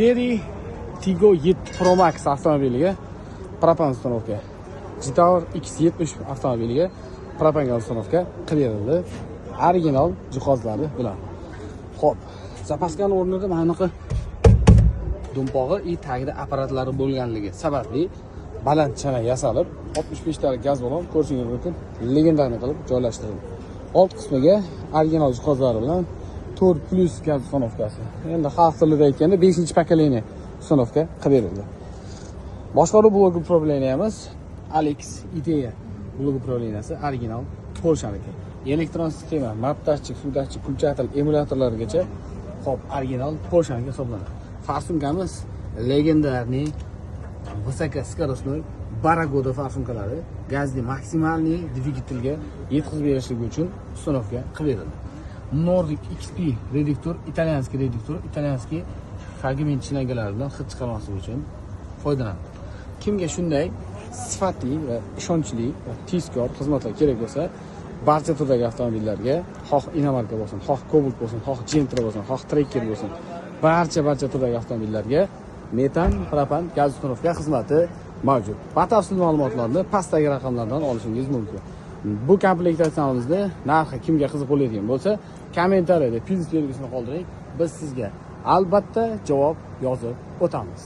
Cherry Tiggo 7 Pro Max avtomobiliga propan uстановка. Jitour X70 avtomobiliga propanga uстановка qilinadi. Original jihozlari bilan. Xo'p, zapaskani o'rnida mana bunaqa dumpog'i и tagida apparatlari bo'lganligi sababli baland chana yasalib 65 talik gaz balon ko'rishingiz mumkin. Legendani qilib joylashtirildi. Old qismiga original jihozlari bilan 4+ gaz uстановкasi. Endi xalq tilida aytganda 5-pokoleniya uстановка qilib berildi. Boshqaruv blogi upravleniyamiz Alex Idea blogi upravleniyasi original Polshaniki. Elektron sistema, map dashchik, suv dashchik, pulchatel, emulyatorlargacha hop original Polshaniki hisoblanadi. Farsunkamiz legendarniy высокоскоростной Baragoda farsunkalari gazni maksimalniy dvigatelga yetkazib berishligi uchun uстановка qilib berildi. Nordic XP reduktor, italyanskiy fragment chinagalar bilan hid chiqarmasligi uchun foydalanadi. Kimga shunday sifatli va ishonchli va tezkor xizmatlar kerak bo'lsa, barcha turdagi avtomobillarga, xoh inomarka bo'lsin, xoh Cobalt bo'lsin, xoh Gentra bo'lsin, xoh Tracker bo'lsin, barcha turdagi avtomobillarga metan, propan gaz uстановка xizmati mavjud. Batafsil ma'lumotlarni pastdagi raqamlardan olishingiz mumkin. Bu komplektatsiyamizni narxi kimga qiziq bo'ladigan bo'lsa, kommentariyada plyus belgisini qoldiring. Biz sizga albatta javob yozib o'tamiz.